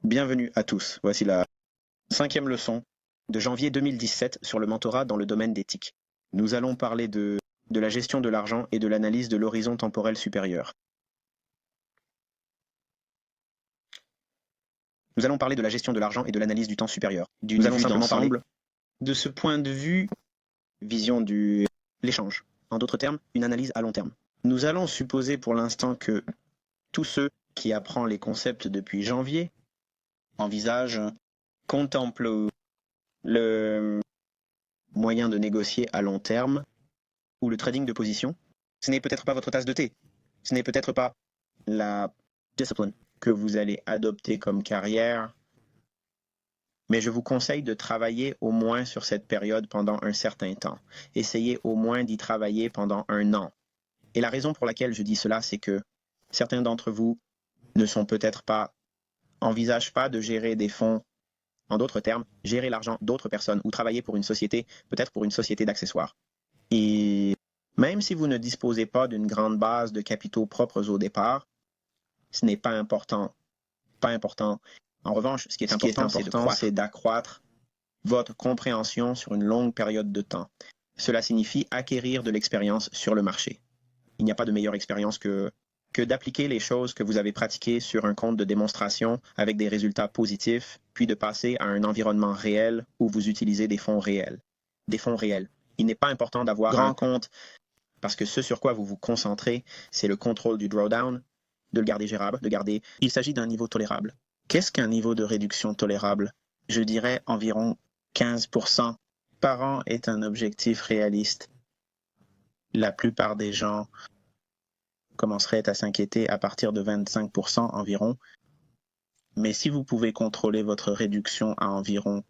Bienvenue à tous. Voici la 5e leçon de janvier 2017 sur le mentorat dans le domaine d'éthique. Nous allons parler de la gestion de l'argent et de l'analyse de l'horizon temporel supérieur. Nous allons parler de la gestion de l'argent et de l'analyse du temps supérieur. Nous allons simplement parler de ce point de vue, vision de l'échange. En d'autres termes, une analyse à long terme. Nous allons supposer pour l'instant que tous ceux qui apprennent les concepts depuis janvier envisagent, contemplent le moyen de négocier à long terme ou le trading de position. Ce n'est peut-être pas votre tasse de thé. Ce n'est peut-être pas la discipline que vous allez adopter comme carrière. Mais je vous conseille de travailler au moins sur cette période pendant un certain temps. Essayez au moins d'y travailler pendant 1 an. Et la raison pour laquelle je dis cela, c'est que certains d'entre vous ne sont peut-être pas, envisagent pas de gérer des fonds. En d'autres termes, gérer l'argent d'autres personnes ou travailler pour une société, peut-être pour une société d'accessoires. Et même si vous ne disposez pas d'une grande base de capitaux propres au départ, ce n'est pas important. Pas important. En revanche, ce qui est important, c'est d'accroître votre compréhension sur une longue période de temps. Cela signifie acquérir de l'expérience sur le marché. Il n'y a pas de meilleure expérience que d'appliquer les choses que vous avez pratiquées sur un compte de démonstration avec des résultats positifs, puis de passer à un environnement réel où vous utilisez des fonds réels. Des fonds réels. Il n'est pas important d'avoir un compte parce que ce sur quoi vous vous concentrez, c'est le contrôle du drawdown, de le garder gérable, Il s'agit d'un niveau tolérable. Qu'est-ce qu'un niveau de réduction tolérable? Je dirais environ 15% par an est un objectif réaliste. La plupart des gens commenceraient à s'inquiéter à partir de 25% environ. Mais si vous pouvez contrôler votre réduction à environ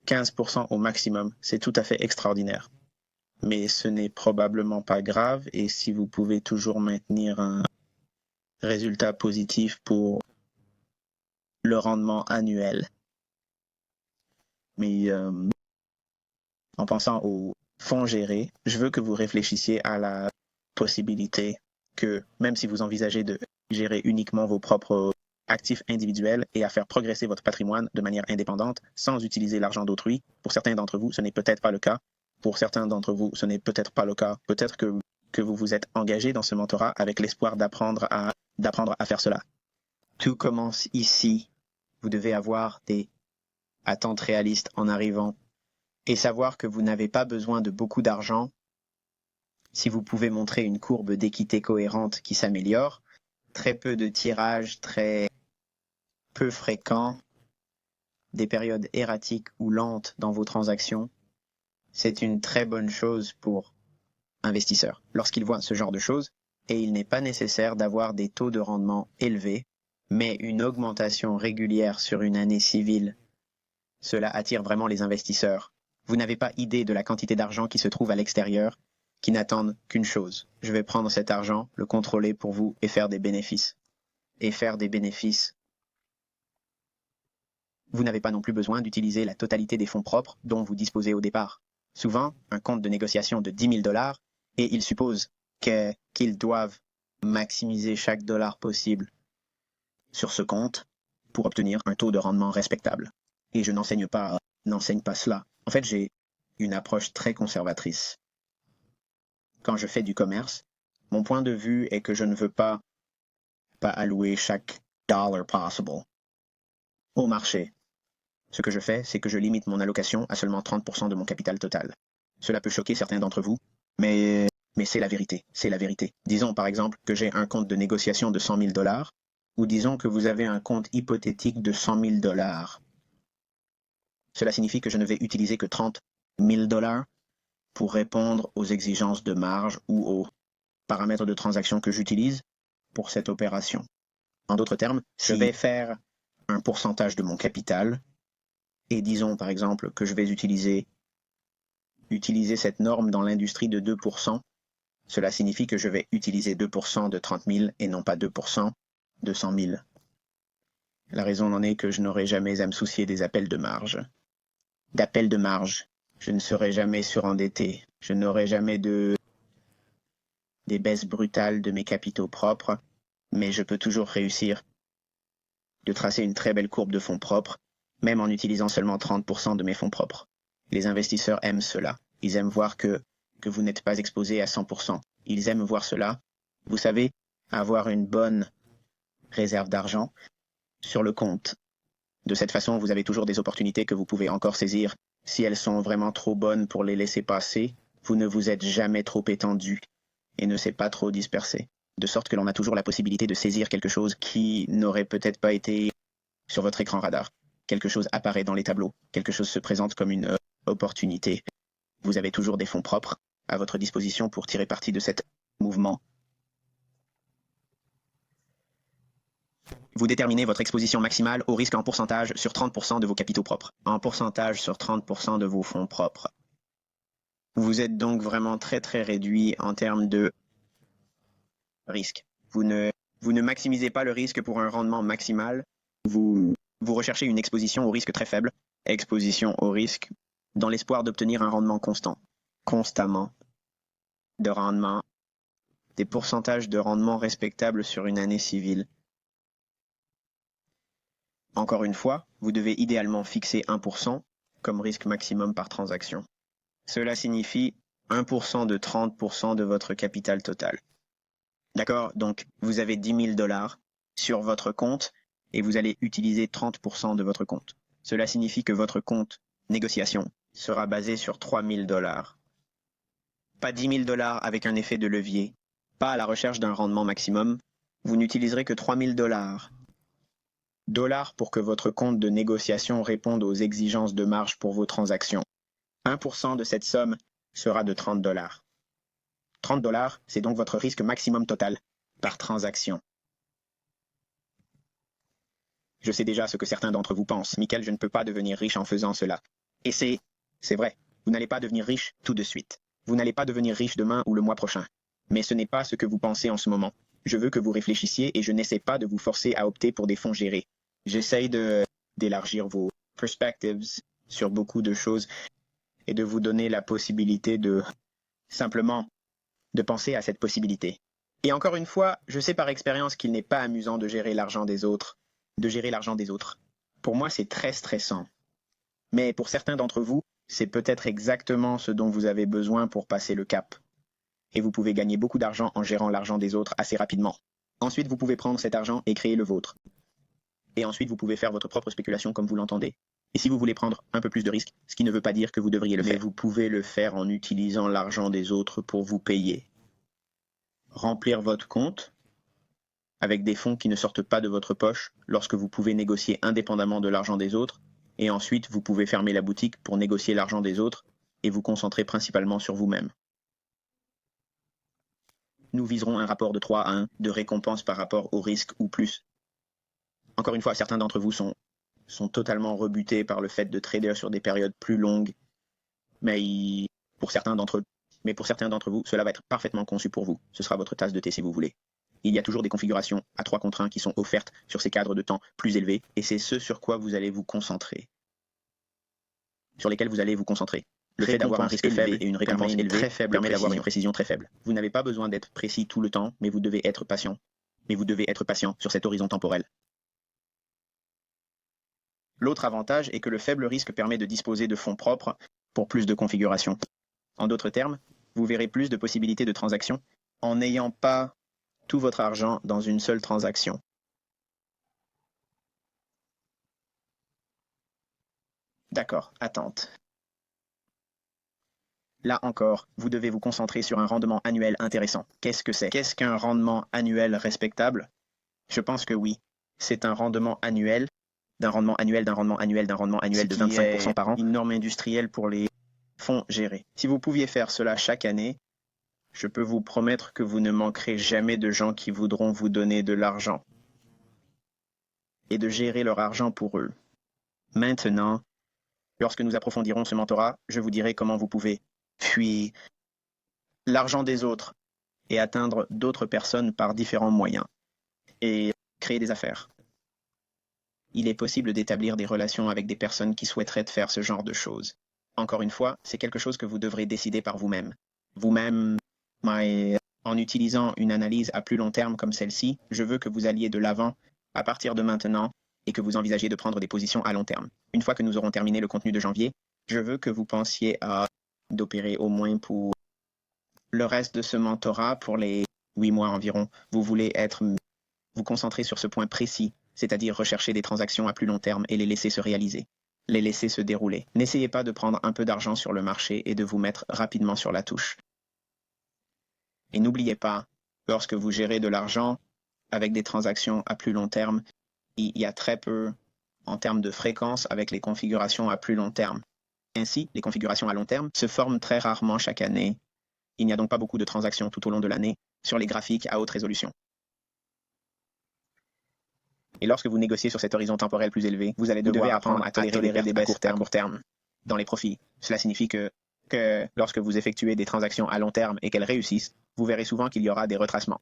15% au maximum, c'est tout à fait extraordinaire. Mais ce n'est probablement pas grave et si vous pouvez toujours maintenir un résultat positif pour le rendement annuel. Mais en pensant aux fonds gérés, je veux que vous réfléchissiez à la possibilité que même si vous envisagez de gérer uniquement vos propres actifs individuels et à faire progresser votre patrimoine de manière indépendante sans utiliser l'argent d'autrui, pour certains d'entre vous, ce n'est peut-être pas le cas. Pour certains d'entre vous, ce n'est peut-être pas le cas. Peut-être que vous vous êtes engagé dans ce mentorat avec l'espoir d'apprendre à faire cela. Tout commence ici. Vous devez avoir des attentes réalistes en arrivant et savoir que vous n'avez pas besoin de beaucoup d'argent si vous pouvez montrer une courbe d'équité cohérente qui s'améliore, très peu de tirages, très peu fréquents, des périodes erratiques ou lentes dans vos transactions, c'est une très bonne chose pour investisseurs. Lorsqu'ils voient ce genre de choses, et il n'est pas nécessaire d'avoir des taux de rendement élevés, mais une augmentation régulière sur une année civile, cela attire vraiment les investisseurs. Vous n'avez pas idée de la quantité d'argent qui se trouve à l'extérieur, qui n'attendent qu'une chose. Je vais prendre cet argent, le contrôler pour vous et faire des bénéfices. Et faire des bénéfices. Vous n'avez pas non plus besoin d'utiliser la totalité des fonds propres dont vous disposez au départ. Souvent, un compte de négociation de 10 000 $, et ils supposent qu'ils doivent maximiser chaque dollar possible sur ce compte pour obtenir un taux de rendement respectable. Et je n'enseigne pas cela. En fait, j'ai une approche très conservatrice. Quand je fais du commerce, mon point de vue est que je ne veux pas allouer chaque dollar possible au marché. Ce que je fais, c'est que je limite mon allocation à seulement 30% de mon capital total. Cela peut choquer certains d'entre vous, mais c'est la vérité. C'est la vérité. Disons par exemple que j'ai un compte de négociation de 100 000 $, ou disons que vous avez un compte hypothétique de 100 000 $. Cela signifie que je ne vais utiliser que 30 000 $ pour répondre aux exigences de marge ou aux paramètres de transaction que j'utilise pour cette opération. En d'autres termes, je vais faire un pourcentage de mon capital et disons par exemple que je vais utiliser cette norme dans l'industrie de 2%. Cela signifie que je vais utiliser 2% de 30 000 et non pas 2% de 100 000. La raison en est que je n'aurai jamais à me soucier des appels de marge. Je ne serai jamais surendetté. Je n'aurai jamais des baisses brutales de mes capitaux propres, mais je peux toujours réussir de tracer une très belle courbe de fonds propres, même en utilisant seulement 30% de mes fonds propres. Les investisseurs aiment cela. Ils aiment voir que vous n'êtes pas exposé à 100%. Ils aiment voir cela. Vous savez, avoir une bonne réserve d'argent sur le compte. De cette façon, vous avez toujours des opportunités que vous pouvez encore saisir. Si elles sont vraiment trop bonnes pour les laisser passer, vous ne vous êtes jamais trop étendu et ne s'est pas trop dispersé. De sorte que l'on a toujours la possibilité de saisir quelque chose qui n'aurait peut-être pas été sur votre écran radar. Quelque chose apparaît dans les tableaux. Quelque chose se présente comme une opportunité. Vous avez toujours des fonds propres à votre disposition pour tirer parti de cet mouvement. Vous déterminez votre exposition maximale au risque en pourcentage sur 30% de vos capitaux propres. En pourcentage sur 30% de vos fonds propres. Vous êtes donc vraiment très très réduit en termes de risque. Vous ne maximisez pas le risque pour un rendement maximal. Vous recherchez une exposition au risque très faible. Exposition au risque dans l'espoir d'obtenir un rendement constant. Constamment. De rendement. Des pourcentages de rendement respectables sur une année civile. Encore une fois, vous devez idéalement fixer 1% comme risque maximum par transaction. Cela signifie 1% de 30% de votre capital total. D'accord? Donc, vous avez 10 000 $ sur votre compte et vous allez utiliser 30% de votre compte. Cela signifie que votre compte négociation sera basé sur 3 000 $. Pas 10 000 $ avec un effet de levier, pas à la recherche d'un rendement maximum. Vous n'utiliserez que 3 000 $ pour que votre compte de négociation réponde aux exigences de marge pour vos transactions. 1% de cette somme sera de 30 $. 30 $, c'est donc votre risque maximum total par transaction. Je sais déjà ce que certains d'entre vous pensent. Michael, je ne peux pas devenir riche en faisant cela. Et c'est vrai. Vous n'allez pas devenir riche tout de suite. Vous n'allez pas devenir riche demain ou le mois prochain. Mais ce n'est pas ce que vous pensez en ce moment. Je veux que vous réfléchissiez et je n'essaie pas de vous forcer à opter pour des fonds gérés. J'essaye d'élargir vos perspectives sur beaucoup de choses et de vous donner la possibilité simplement de penser à cette possibilité. Et encore une fois, je sais par expérience qu'il n'est pas amusant de gérer l'argent des autres. Pour moi, c'est très stressant. Mais pour certains d'entre vous, c'est peut-être exactement ce dont vous avez besoin pour passer le cap. Et vous pouvez gagner beaucoup d'argent en gérant l'argent des autres assez rapidement. Ensuite, vous pouvez prendre cet argent et créer le vôtre. Et ensuite, vous pouvez faire votre propre spéculation comme vous l'entendez. Et si vous voulez prendre un peu plus de risques, ce qui ne veut pas dire que vous devriez le faire. Mais vous pouvez le faire en utilisant l'argent des autres pour vous payer. Remplir votre compte avec des fonds qui ne sortent pas de votre poche lorsque vous pouvez négocier indépendamment de l'argent des autres. Et ensuite, vous pouvez fermer la boutique pour négocier l'argent des autres et vous concentrer principalement sur vous-même. Nous viserons un rapport de 3 à 1 de récompense par rapport au risque ou plus. Encore une fois, certains d'entre vous sont totalement rebutés par le fait de trader sur des périodes plus longues, mais pour certains d'entre vous, cela va être parfaitement conçu pour vous. Ce sera votre tasse de thé si vous voulez. Il y a toujours des configurations à 3 contre 1 qui sont offertes sur ces cadres de temps plus élevés, et c'est ce sur quoi vous allez vous concentrer. Sur lesquels vous allez vous concentrer. Le fait d'avoir un risque faible et une récompense élevée très faible permet d'avoir une précision très faible. Vous n'avez pas besoin d'être précis tout le temps, mais vous devez être patient. Sur cet horizon temporel. L'autre avantage est que le faible risque permet de disposer de fonds propres pour plus de configurations. En d'autres termes, vous verrez plus de possibilités de transactions en n'ayant pas tout votre argent dans une seule transaction. D'accord, attente. Là encore, vous devez vous concentrer sur un rendement annuel intéressant. Qu'est-ce que c'est? Qu'est-ce qu'un rendement annuel respectable? Je pense que oui. C'est un rendement annuel, d'un rendement annuel de 25% par an, une norme industrielle pour les fonds gérés. Si vous pouviez faire cela chaque année, je peux vous promettre que vous ne manquerez jamais de gens qui voudront vous donner de l'argent et de gérer leur argent pour eux. Maintenant, lorsque nous approfondirons ce mentorat, je vous dirai comment vous pouvez fuir l'argent des autres et atteindre d'autres personnes par différents moyens et créer des affaires. Il est possible d'établir des relations avec des personnes qui souhaiteraient faire ce genre de choses. Encore une fois, c'est quelque chose que vous devrez décider par vous-même. En utilisant une analyse à plus long terme comme celle-ci, je veux que vous alliez de l'avant, à partir de maintenant, et que vous envisagez de prendre des positions à long terme. Une fois que nous aurons terminé le contenu de janvier, je veux que vous pensiez à d'opérer au moins pour le reste de ce mentorat pour les 8 mois environ. Vous voulez vous concentrer sur ce point précis, c'est-à-dire rechercher des transactions à plus long terme et les laisser se réaliser, les laisser se dérouler. N'essayez pas de prendre un peu d'argent sur le marché et de vous mettre rapidement sur la touche. Et n'oubliez pas, lorsque vous gérez de l'argent avec des transactions à plus long terme, il y a très peu en termes de fréquence avec les configurations à plus long terme. Ainsi, les configurations à long terme se forment très rarement chaque année. Il n'y a donc pas beaucoup de transactions tout au long de l'année sur les graphiques à haute résolution. Et lorsque vous négociez sur cet horizon temporel plus élevé, vous devez apprendre à tolérer des baisses à court terme dans les profits. Cela signifie que lorsque vous effectuez des transactions à long terme et qu'elles réussissent, vous verrez souvent qu'il y aura des retracements,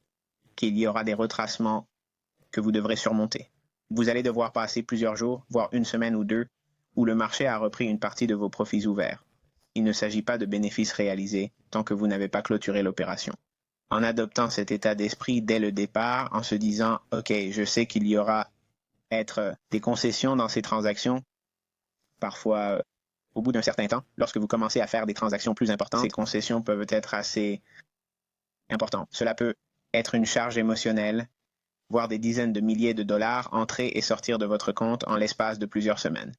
que vous devrez surmonter. Vous allez devoir passer plusieurs jours, voire une semaine ou deux, où le marché a repris une partie de vos profits ouverts. Il ne s'agit pas de bénéfices réalisés tant que vous n'avez pas clôturé l'opération. En adoptant cet état d'esprit dès le départ, en se disant « Ok, je sais qu'il y aura des concessions dans ces transactions, parfois au bout d'un certain temps, lorsque vous commencez à faire des transactions plus importantes, ces concessions peuvent être assez importantes. Cela peut être une charge émotionnelle, voire des dizaines de milliers de dollars entrer et sortir de votre compte en l'espace de plusieurs semaines.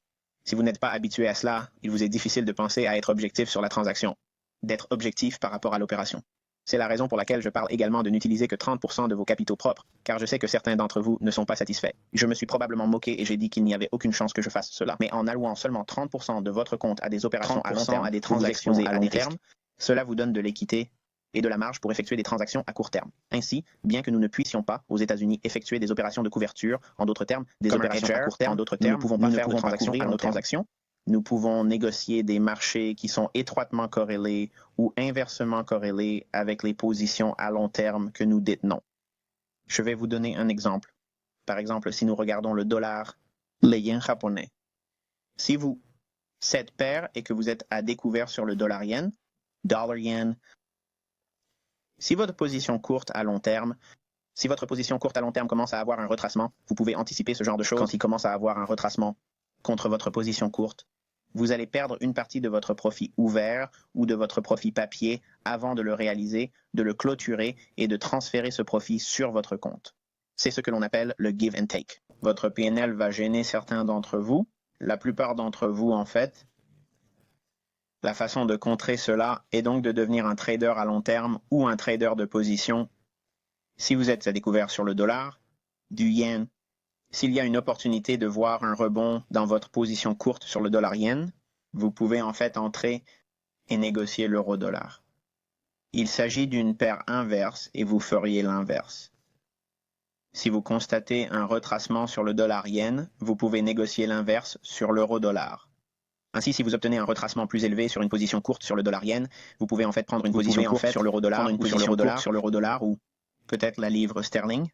Si vous n'êtes pas habitué à cela, il vous est difficile de penser à être objectif sur la transaction, d'être objectif par rapport à l'opération. C'est la raison pour laquelle je parle également de n'utiliser que 30% de vos capitaux propres, car je sais que certains d'entre vous ne sont pas satisfaits. Je me suis probablement moqué et j'ai dit qu'il n'y avait aucune chance que je fasse cela. Mais en allouant seulement 30% de votre compte à des opérations à long terme, à des transactions à long terme, cela vous donne de l'équité et de la marge pour effectuer des transactions à court terme. Ainsi, bien que nous ne puissions pas, aux États-Unis, effectuer des opérations de couverture, en d'autres termes, des opérations à court terme, en d'autres termes, nous ne pouvons pas faire de transactions à nos transactions. Nous pouvons négocier des marchés qui sont étroitement corrélés ou inversement corrélés avec les positions à long terme que nous détenons. Je vais vous donner un exemple. Par exemple, si nous regardons le dollar, le yen japonais. Si vous, cette paire et que vous êtes à découvert sur le dollar yen, si votre position courte à long terme commence à avoir un retracement, vous pouvez anticiper ce genre de choses. Quand il commence à avoir un retracement contre votre position courte, vous allez perdre une partie de votre profit ouvert ou de votre profit papier avant de le réaliser, de le clôturer et de transférer ce profit sur votre compte. C'est ce que l'on appelle le give and take. Votre PNL va gêner certains d'entre vous, la plupart d'entre vous en fait. La façon de contrer cela est donc de devenir un trader à long terme ou un trader de position. Si vous êtes à découvert sur le dollar, du yen, s'il y a une opportunité de voir un rebond dans votre position courte sur le dollar yen, vous pouvez en fait entrer et négocier l'euro-dollar. Il s'agit d'une paire inverse et vous feriez l'inverse. Si vous constatez un retracement sur le dollar yen, vous pouvez négocier l'inverse sur l'euro-dollar. Ainsi, si vous obtenez un retracement plus élevé sur une position courte sur le dollar yen, vous pouvez en fait prendre une position courte sur l'euro-dollar ou peut-être la livre sterling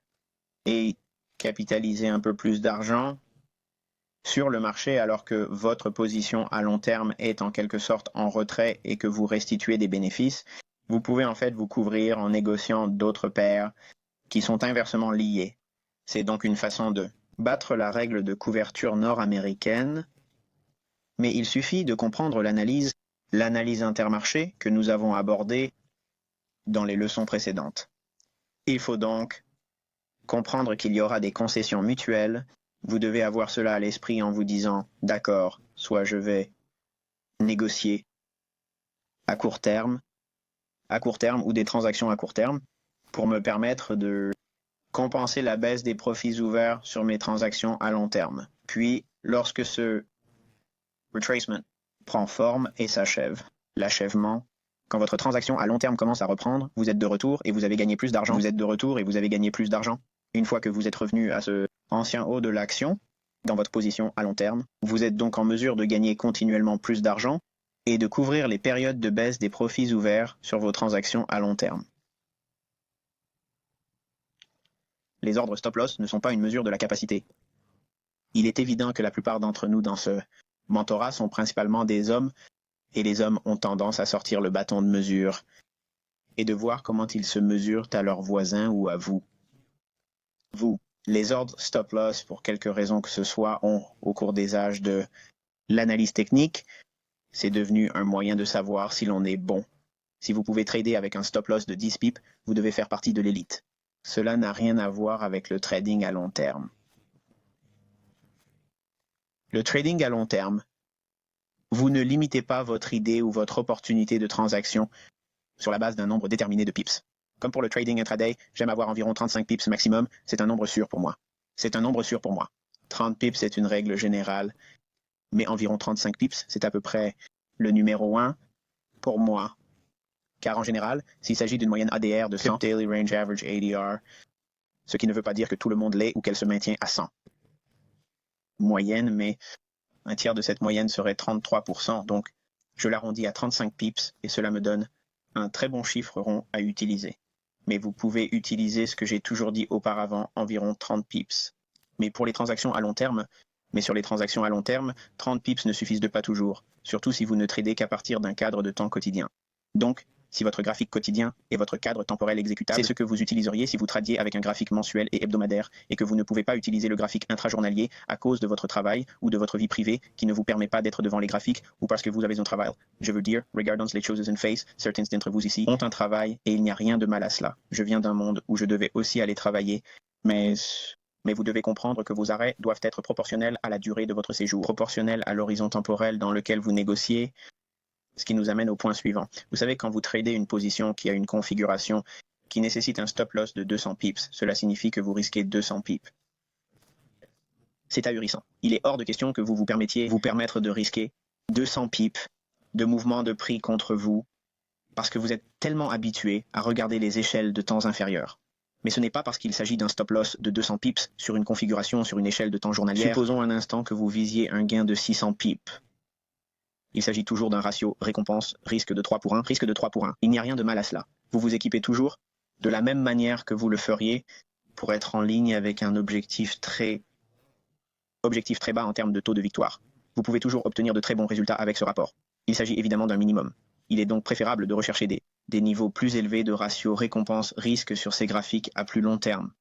et capitaliser un peu plus d'argent sur le marché alors que votre position à long terme est en quelque sorte en retrait et que vous restituez des bénéfices. Vous pouvez en fait vous couvrir en négociant d'autres paires qui sont inversement liées. C'est donc une façon de battre la règle de couverture nord-américaine, mais il suffit de comprendre l'analyse intermarché que nous avons abordée dans les leçons précédentes. Il faut donc comprendre qu'il y aura des concessions mutuelles. Vous devez avoir cela à l'esprit en vous disant « D'accord, soit je vais négocier à court terme ou des transactions à court terme pour me permettre de compenser la baisse des profits ouverts sur mes transactions à long terme. Puis, lorsque ce retracement prend forme et s'achève, l'achèvement, quand votre transaction à long terme commence à reprendre, vous êtes de retour et vous avez gagné plus d'argent. Une fois que vous êtes revenu à ce ancien haut de l'action, dans votre position à long terme, vous êtes donc en mesure de gagner continuellement plus d'argent et de couvrir les périodes de baisse des profits ouverts sur vos transactions à long terme. Les ordres stop-loss ne sont pas une mesure de la capacité. Il est évident que la plupart d'entre nous dans ce mentorat sont principalement des hommes, et les hommes ont tendance à sortir le bâton de mesure et de voir comment ils se mesurent à leurs voisins ou à vous. Vous, Les ordres stop loss, pour quelque raison que ce soit, ont, au cours des âges de l'analyse technique, c'est devenu un moyen de savoir si l'on est bon. Si vous pouvez trader avec un stop loss de 10 pips, vous devez faire partie de l'élite. Cela n'a rien à voir avec le trading à long terme. Le trading à long terme, vous ne limitez pas votre idée ou votre opportunité de transaction sur la base d'un nombre déterminé de pips. Comme pour le trading intraday, j'aime avoir environ 35 pips maximum, c'est un nombre sûr pour moi. C'est un nombre sûr pour moi. 30 pips est une règle générale, mais environ 35 pips, c'est à peu près le numéro 1 pour moi. Car en général, s'il s'agit d'une moyenne ADR de 100, Daily Range Average ADR, ce qui ne veut pas dire que tout le monde l'est ou qu'elle se maintient à 100. Moyenne, mais un tiers de cette moyenne serait 33%, donc je l'arrondis à 35 pips et cela me donne un très bon chiffre rond à utiliser. Mais vous pouvez utiliser ce que j'ai toujours dit auparavant, environ 30 pips. Mais pour les transactions à long terme, sur les transactions à long terme, 30 pips ne suffisent pas toujours, surtout si vous ne tradez qu'à partir d'un cadre de temps quotidien. Donc, si votre graphique quotidien est votre cadre temporel exécutable, c'est ce que vous utiliseriez si vous tradiez avec un graphique mensuel et hebdomadaire et que vous ne pouvez pas utiliser le graphique intrajournalier à cause de votre travail ou de votre vie privée qui ne vous permet pas d'être devant les graphiques ou parce que vous avez un travail. Je veux dire, regardons les choses en face, certains d'entre vous ici ont un travail et il n'y a rien de mal à cela. Je viens d'un monde où je devais aussi aller travailler, mais vous devez comprendre que vos arrêts doivent être proportionnels à la durée de votre séjour, proportionnels à l'horizon temporel dans lequel vous négociez. Ce qui nous amène au point suivant. Vous savez, quand vous tradez une position qui a une configuration qui nécessite un stop loss de 200 pips, cela signifie que vous risquez 200 pips. C'est ahurissant. Il est hors de question que vous vous permettiez vous permettre de risquer 200 pips de mouvements de prix contre vous parce que vous êtes tellement habitué à regarder les échelles de temps inférieurs. Mais ce n'est pas parce qu'il s'agit d'un stop loss de 200 pips sur une configuration sur une échelle de temps journalière. Supposons un instant que vous visiez un gain de 600 pips. Il s'agit toujours d'un ratio récompense-risque de 3 pour 1, risque de 3 pour 1. Il n'y a rien de mal à cela. Vous vous équipez toujours de la même manière que vous le feriez pour être en ligne avec un objectif très bas en termes de taux de victoire. Vous pouvez toujours obtenir de très bons résultats avec ce rapport. Il s'agit évidemment d'un minimum. Il est donc préférable de rechercher des niveaux plus élevés de ratio récompense-risque sur ces graphiques à plus long terme.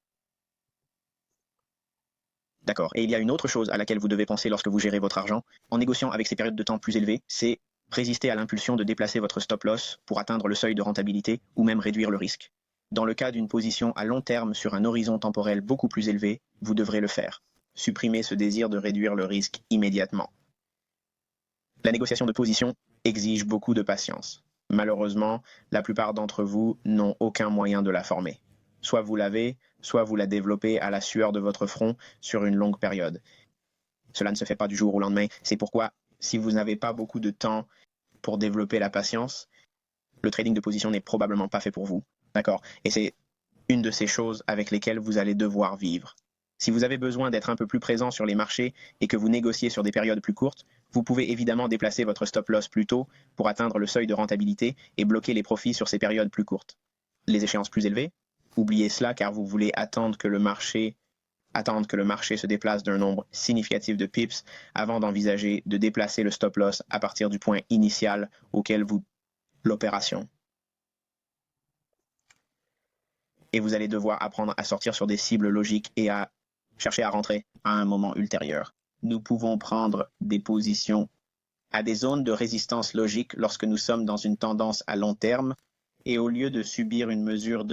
D'accord. Et il y a une autre chose à laquelle vous devez penser lorsque vous gérez votre argent, en négociant avec ces périodes de temps plus élevées, c'est résister à l'impulsion de déplacer votre stop loss pour atteindre le seuil de rentabilité ou même réduire le risque. Dans le cas d'une position à long terme sur un horizon temporel beaucoup plus élevé, vous devrez le faire. Supprimez ce désir de réduire le risque immédiatement. La négociation de position exige beaucoup de patience. Malheureusement, la plupart d'entre vous n'ont aucun moyen de la former. Soit vous l'avez, soit vous la développez à la sueur de votre front sur une longue période. Cela ne se fait pas du jour au lendemain. C'est pourquoi, si vous n'avez pas beaucoup de temps pour développer la patience, le trading de position n'est probablement pas fait pour vous. D'accord? Et c'est une de ces choses avec lesquelles vous allez devoir vivre. Si vous avez besoin d'être un peu plus présent sur les marchés et que vous négociez sur des périodes plus courtes, vous pouvez évidemment déplacer votre stop loss plus tôt pour atteindre le seuil de rentabilité et bloquer les profits sur ces périodes plus courtes. Les échéances plus élevées, oubliez cela car vous voulez attendre que le marché se déplace d'un nombre significatif de pips avant d'envisager de déplacer le stop loss à partir du point initial auquel vous l'opération. Et vous allez devoir apprendre à sortir sur des cibles logiques et à chercher à rentrer à un moment ultérieur. Nous pouvons prendre des positions à des zones de résistance logique lorsque nous sommes dans une tendance à long terme et au lieu de subir une mesure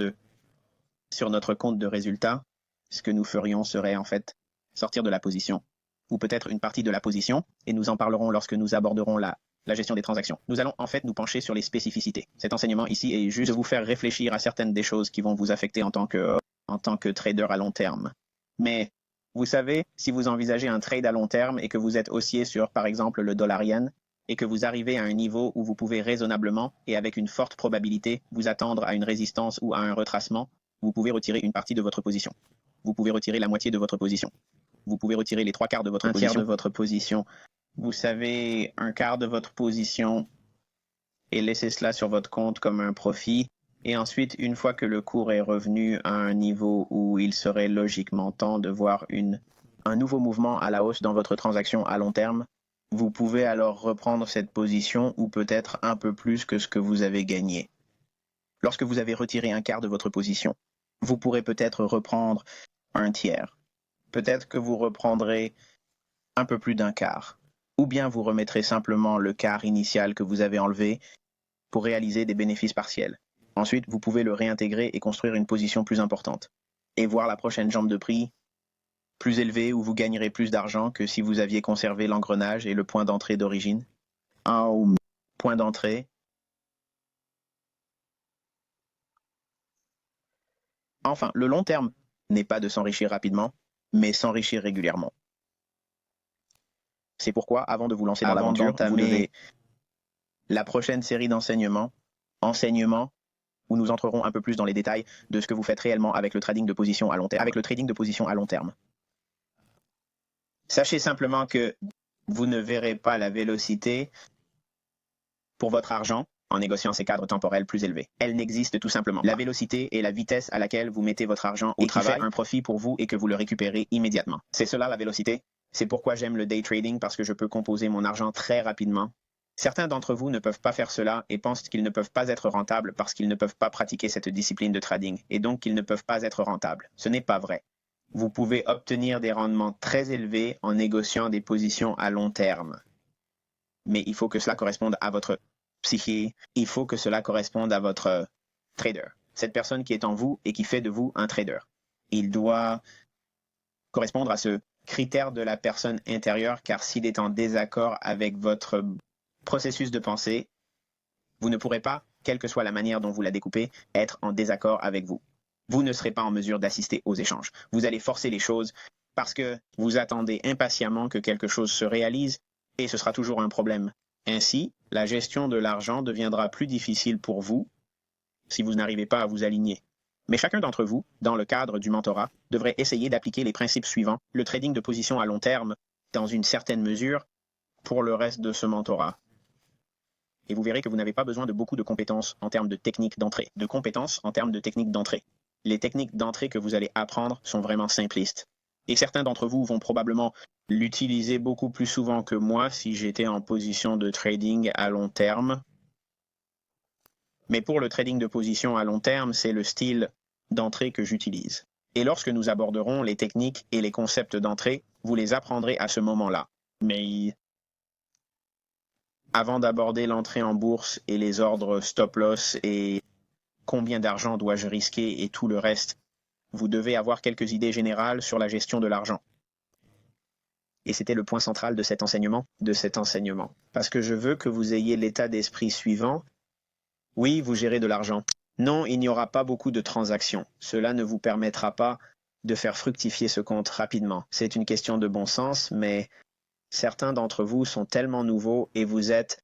sur notre compte de résultats, ce que nous ferions serait en fait sortir de la position ou peut-être une partie de la position et nous en parlerons lorsque nous aborderons la gestion des transactions. Nous allons en fait nous pencher sur les spécificités. Cet enseignement ici est juste de vous faire réfléchir à certaines des choses qui vont vous affecter en tant que trader à long terme. Mais vous savez, si vous envisagez un trade à long terme et que vous êtes haussier sur par exemple le dollar-yen et que vous arrivez à un niveau où vous pouvez raisonnablement et avec une forte probabilité vous attendre à une résistance ou à un retracement, vous pouvez retirer une partie de votre position. Vous pouvez retirer la moitié de votre position. Vous pouvez retirer les 3/4 de votre position. Un tiers de votre position. Vous savez, un quart de votre position et laissez cela sur votre compte comme un profit. Et ensuite, une fois que le cours est revenu à un niveau où il serait logiquement temps de voir un nouveau mouvement à la hausse dans votre transaction à long terme, vous pouvez alors reprendre cette position ou peut-être un peu plus que ce que vous avez gagné. Lorsque vous avez retiré un quart de votre position, vous pourrez peut-être reprendre un tiers. Peut-être que vous reprendrez un peu plus d'un quart. Ou bien vous remettrez simplement le quart initial que vous avez enlevé pour réaliser des bénéfices partiels. Ensuite, vous pouvez le réintégrer et construire une position plus importante. Et voir la prochaine jambe de prix plus élevée où vous gagnerez plus d'argent que si vous aviez conservé l'engrenage et le point d'entrée d'origine. Un point d'entrée. Enfin, le long terme n'est pas de s'enrichir rapidement, mais s'enrichir régulièrement. C'est pourquoi, avant de vous lancer dans l'aventure, vous devez la prochaine série d'enseignements, où nous entrerons un peu plus dans les détails de ce que vous faites réellement avec le trading de position à long terme. Sachez simplement que vous ne verrez pas la vélocité pour votre argent en négociant ces cadres temporels plus élevés. Elle n'existe tout simplement pas. La vélocité est la vitesse à laquelle vous mettez votre argent au travail, qui fait un profit pour vous et que vous le récupérez immédiatement. C'est cela la vélocité. C'est pourquoi j'aime le day trading, parce que je peux composer mon argent très rapidement. Certains d'entre vous ne peuvent pas faire cela et pensent qu'ils ne peuvent pas être rentables parce qu'ils ne peuvent pas pratiquer cette discipline de trading et donc qu'ils ne peuvent pas être rentables. Ce n'est pas vrai. Vous pouvez obtenir des rendements très élevés en négociant des positions à long terme. Mais il faut que cela corresponde à votre psyché, il faut que cela corresponde à votre trader. Cette personne qui est en vous et qui fait de vous un trader. Il doit correspondre à ce critère de la personne intérieure, car s'il est en désaccord avec votre processus de pensée, vous ne pourrez pas, quelle que soit la manière dont vous la découpez, être en désaccord avec vous. Vous ne serez pas en mesure d'assister aux échanges. Vous allez forcer les choses parce que vous attendez impatiemment que quelque chose se réalise et ce sera toujours un problème. Ainsi, la gestion de l'argent deviendra plus difficile pour vous si vous n'arrivez pas à vous aligner. Mais chacun d'entre vous, dans le cadre du mentorat, devrait essayer d'appliquer les principes suivants, le trading de position à long terme, dans une certaine mesure, pour le reste de ce mentorat. Et vous verrez que vous n'avez pas besoin de beaucoup de compétences en termes de techniques d'entrée. Les techniques d'entrée que vous allez apprendre sont vraiment simplistes. Et certains d'entre vous vont probablement l'utiliser beaucoup plus souvent que moi si j'étais en position de trading à long terme. Mais pour le trading de position à long terme, c'est le style d'entrée que j'utilise. Et lorsque nous aborderons les techniques et les concepts d'entrée, vous les apprendrez à ce moment-là. Mais avant d'aborder l'entrée en bourse et les ordres stop-loss et combien d'argent dois-je risquer et tout le reste, vous devez avoir quelques idées générales sur la gestion de l'argent. Et c'était le point central de cet enseignement. Parce que je veux que vous ayez l'état d'esprit suivant. Oui, vous gérez de l'argent. Non, il n'y aura pas beaucoup de transactions. Cela ne vous permettra pas de faire fructifier ce compte rapidement. C'est une question de bon sens, mais certains d'entre vous sont tellement nouveaux et vous êtes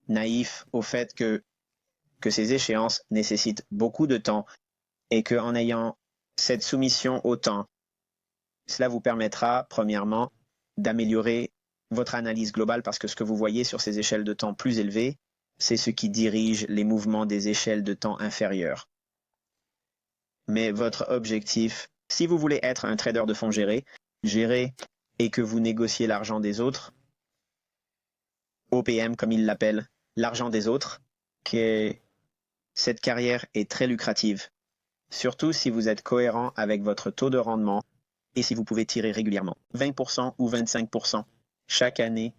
naïfs au fait que ces échéances nécessitent beaucoup de temps et qu'en ayant cette soumission au temps, cela vous permettra, premièrement, d'améliorer votre analyse globale parce que ce que vous voyez sur ces échelles de temps plus élevées, c'est ce qui dirige les mouvements des échelles de temps inférieures. Mais votre objectif, si vous voulez être un trader de fonds géré et que vous négociez l'argent des autres, OPM comme ils l'appellent, l'argent des autres, cette carrière est très lucrative. Surtout si vous êtes cohérent avec votre taux de rendement et si vous pouvez tirer régulièrement 20% ou 25% chaque année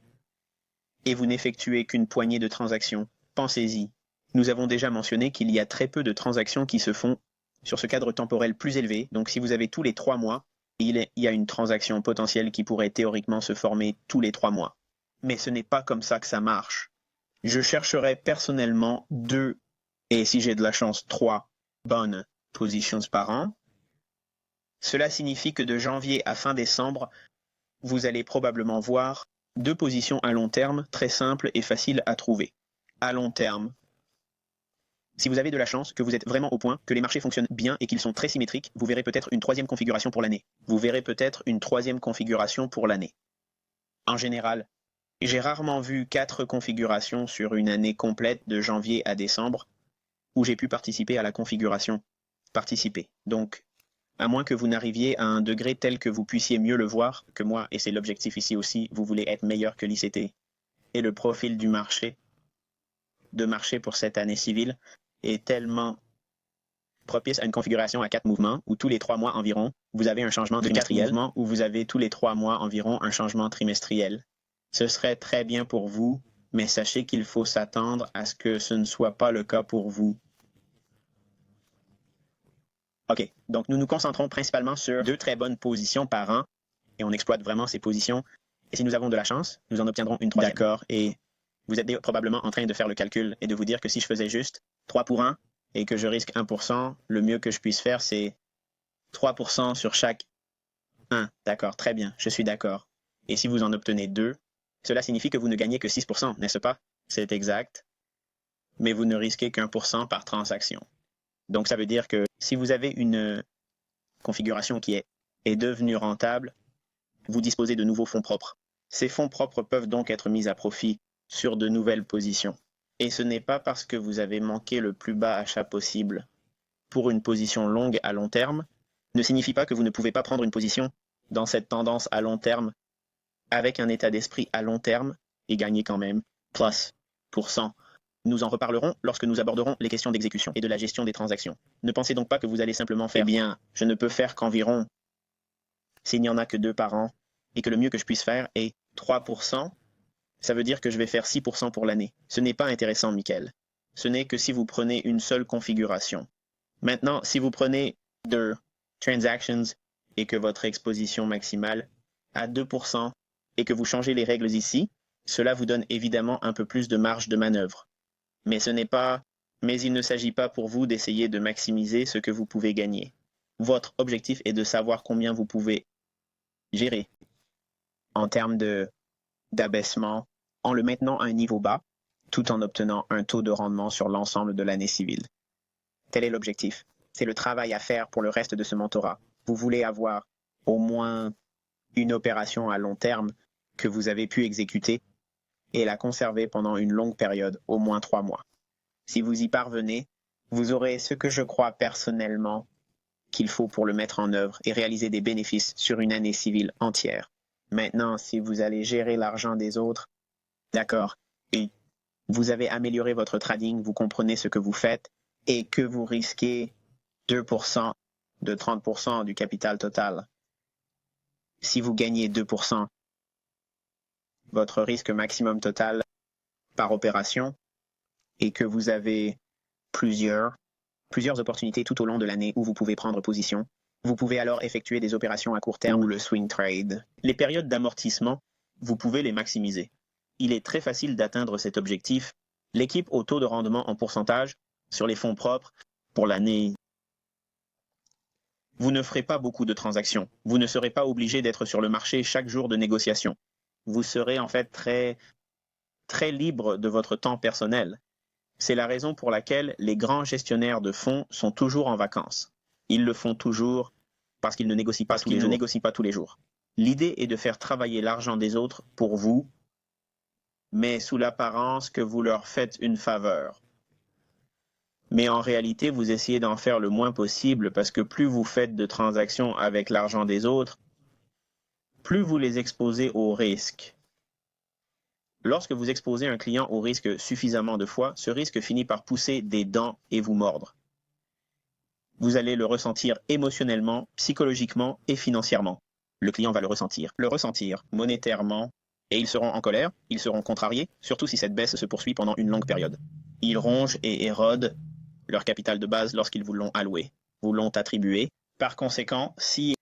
et vous n'effectuez qu'une poignée de transactions. Pensez-y. Nous avons déjà mentionné qu'il y a très peu de transactions qui se font sur ce cadre temporel plus élevé. Donc si vous avez tous les 3 mois, il y a une transaction potentielle qui pourrait théoriquement se former tous les 3 mois. Mais ce n'est pas comme ça que ça marche. Je chercherais personnellement 2, et si j'ai de la chance, 3 bonnes positions par an. Cela signifie que de janvier à fin décembre, vous allez probablement voir 2 positions à long terme très simples et faciles à trouver. À long terme. Si vous avez de la chance, que vous êtes vraiment au point, que les marchés fonctionnent bien et qu'ils sont très symétriques, vous verrez peut-être une 3e configuration pour l'année. En général, j'ai rarement vu 4 configurations sur une année complète de janvier à décembre où j'ai pu participer à la configuration. Donc, à moins que vous n'arriviez à un degré tel que vous puissiez mieux le voir que moi, et c'est l'objectif ici aussi, vous voulez être meilleur que l'ICT. Et le profil du marché, pour cette année civile, est tellement propice à une configuration à 4 mouvements, où tous les 3 mois environ, vous avez un changement trimestriel où vous avez tous les 3 mois environ un changement trimestriel. Ce serait très bien pour vous, mais sachez qu'il faut s'attendre à ce que ce ne soit pas le cas pour vous. OK, donc nous nous concentrons principalement sur 2 très bonnes positions par an et on exploite vraiment ces positions. Et si nous avons de la chance, nous en obtiendrons une 3e. D'accord, et vous êtes probablement en train de faire le calcul et de vous dire que si je faisais juste 3 pour 1 et que je risque 1%, le mieux que je puisse faire, c'est 3% sur chaque 1. D'accord, très bien, je suis d'accord. Et si vous en obtenez 2, cela signifie que vous ne gagnez que 6%, n'est-ce pas? C'est exact. Mais vous ne risquez qu'1% par transaction. Donc ça veut dire que si vous avez une configuration qui est devenue rentable, vous disposez de nouveaux fonds propres. Ces fonds propres peuvent donc être mis à profit sur de nouvelles positions. Et ce n'est pas parce que vous avez manqué le plus bas achat possible pour une position longue à long terme, ne signifie pas que vous ne pouvez pas prendre une position dans cette tendance à long terme avec un état d'esprit à long terme et gagner quand même plus %. Nous en reparlerons lorsque nous aborderons les questions d'exécution et de la gestion des transactions. Ne pensez donc pas que vous allez simplement faire « Eh bien, je ne peux faire qu'environ s'il n'y en a que 2 par an et que le mieux que je puisse faire est 3%, ça veut dire que je vais faire 6% pour l'année. » Ce n'est pas intéressant, Michael. Ce n'est que si vous prenez une seule configuration. Maintenant, si vous prenez 2 transactions et que votre exposition maximale à 2% et que vous changez les règles ici, cela vous donne évidemment un peu plus de marge de manœuvre. Mais il ne s'agit pas pour vous d'essayer de maximiser ce que vous pouvez gagner. Votre objectif est de savoir combien vous pouvez gérer en termes d'abaissement en le maintenant à un niveau bas, tout en obtenant un taux de rendement sur l'ensemble de l'année civile. Tel est l'objectif. C'est le travail à faire pour le reste de ce mentorat. Vous voulez avoir au moins une opération à long terme que vous avez pu exécuter et la conserver pendant une longue période, au moins 3 mois. Si vous y parvenez, vous aurez ce que je crois personnellement qu'il faut pour le mettre en œuvre et réaliser des bénéfices sur une année civile entière. Maintenant, si vous allez gérer l'argent des autres, d'accord, et vous avez amélioré votre trading, vous comprenez ce que vous faites et que vous risquez 2% de 30% du capital total. Si vous gagnez 2%, votre risque maximum total par opération et que vous avez plusieurs opportunités tout au long de l'année où vous pouvez prendre position, vous pouvez alors effectuer des opérations à court terme ou le swing trade. Les périodes d'amortissement, vous pouvez les maximiser. Il est très facile d'atteindre cet objectif. L'équipe au taux de rendement en pourcentage sur les fonds propres pour l'année. Vous ne ferez pas beaucoup de transactions. Vous ne serez pas obligé d'être sur le marché chaque jour de négociation. Vous serez en fait très, très libre de votre temps personnel. C'est la raison pour laquelle les grands gestionnaires de fonds sont toujours en vacances. Ils le font toujours parce qu'ils ne négocient pas tous les jours. L'idée est de faire travailler l'argent des autres pour vous, mais sous l'apparence que vous leur faites une faveur. Mais en réalité, vous essayez d'en faire le moins possible parce que plus vous faites de transactions avec l'argent des autres, plus vous les exposez au risque. Lorsque vous exposez un client au risque suffisamment de fois, ce risque finit par pousser des dents et vous mordre. Vous allez le ressentir émotionnellement, psychologiquement et financièrement. Le client va le ressentir monétairement, et ils seront en colère, ils seront contrariés, surtout si cette baisse se poursuit pendant une longue période. Ils rongent et érodent leur capital de base lorsqu'ils vous l'ont alloué, vous l'ont attribué. Par conséquent, si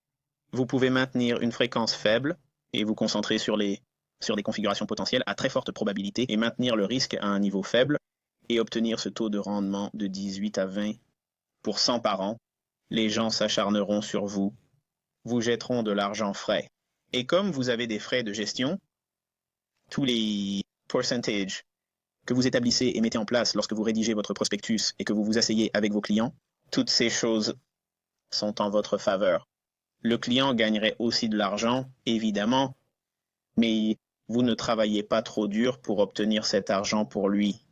vous pouvez maintenir une fréquence faible et vous concentrer sur des configurations potentielles à très forte probabilité et maintenir le risque à un niveau faible et obtenir ce taux de rendement de 18 à 20% par an, les gens s'acharneront sur vous, vous jetteront de l'argent frais. Et comme vous avez des frais de gestion, tous les pourcentages que vous établissez et mettez en place lorsque vous rédigez votre prospectus et que vous vous asseyez avec vos clients, toutes ces choses sont en votre faveur. Le client gagnerait aussi de l'argent, évidemment, mais vous ne travaillez pas trop dur pour obtenir cet argent pour lui.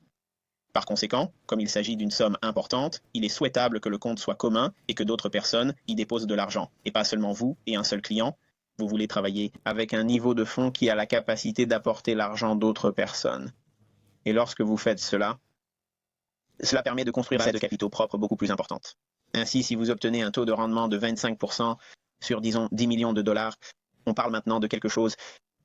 Par conséquent, comme il s'agit d'une somme importante, il est souhaitable que le compte soit commun et que d'autres personnes y déposent de l'argent, et pas seulement vous et un seul client. Vous voulez travailler avec un niveau de fonds qui a la capacité d'apporter l'argent d'autres personnes. Et lorsque vous faites cela, cela permet de construire une base de capitaux propres beaucoup plus importante. Ainsi, si vous obtenez un taux de rendement de 25% sur, disons, 10 millions de dollars, on parle maintenant de quelque chose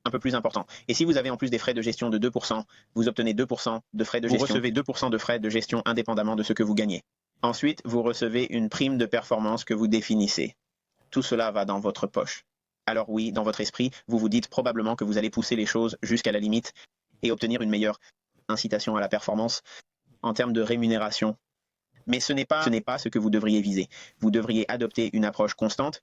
un peu plus important. Et si vous avez en plus des frais de gestion de 2%, vous obtenez 2% de frais de gestion. Vous recevez 2% de frais de gestion indépendamment de ce que vous gagnez. Ensuite, vous recevez une prime de performance que vous définissez. Tout cela va dans votre poche. Alors oui, dans votre esprit, vous vous dites probablement que vous allez pousser les choses jusqu'à la limite et obtenir une meilleure incitation à la performance en termes de rémunération. Mais ce n'est pas ce que vous devriez viser. Vous devriez adopter une approche constante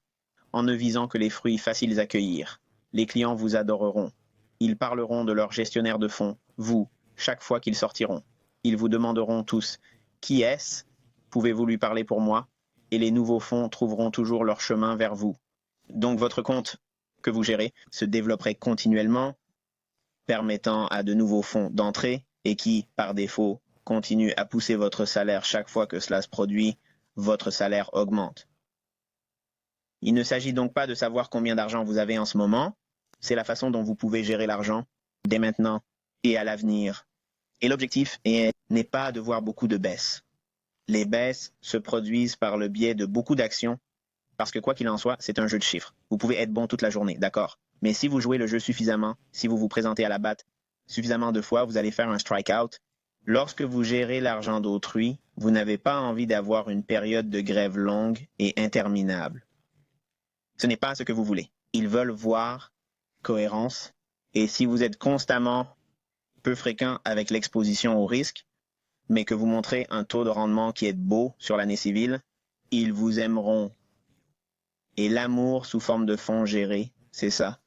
en ne visant que les fruits faciles à cueillir. Les clients vous adoreront. Ils parleront de leur gestionnaire de fonds, vous, chaque fois qu'ils sortiront. Ils vous demanderont tous « Qui est-ce ? Pouvez-vous lui parler pour moi ?» Et les nouveaux fonds trouveront toujours leur chemin vers vous. Donc votre compte que vous gérez se développerait continuellement, permettant à de nouveaux fonds d'entrer et qui, par défaut, continuent à pousser votre salaire chaque fois que cela se produit, votre salaire augmente. Il ne s'agit donc pas de savoir combien d'argent vous avez en ce moment, c'est la façon dont vous pouvez gérer l'argent dès maintenant et à l'avenir. Et l'objectif n'est pas de voir beaucoup de baisses. Les baisses se produisent par le biais de beaucoup d'actions, parce que quoi qu'il en soit, c'est un jeu de chiffres. Vous pouvez être bon toute la journée, d'accord? Mais si vous jouez le jeu suffisamment, si vous vous présentez à la batte suffisamment de fois, vous allez faire un strikeout. Lorsque vous gérez l'argent d'autrui, vous n'avez pas envie d'avoir une période de grève longue et interminable. Ce n'est pas ce que vous voulez. Ils veulent voir cohérence. Et si vous êtes constamment peu fréquent avec l'exposition au risque, mais que vous montrez un taux de rendement qui est beau sur l'année civile, ils vous aimeront. Et l'amour sous forme de fonds gérés, c'est ça.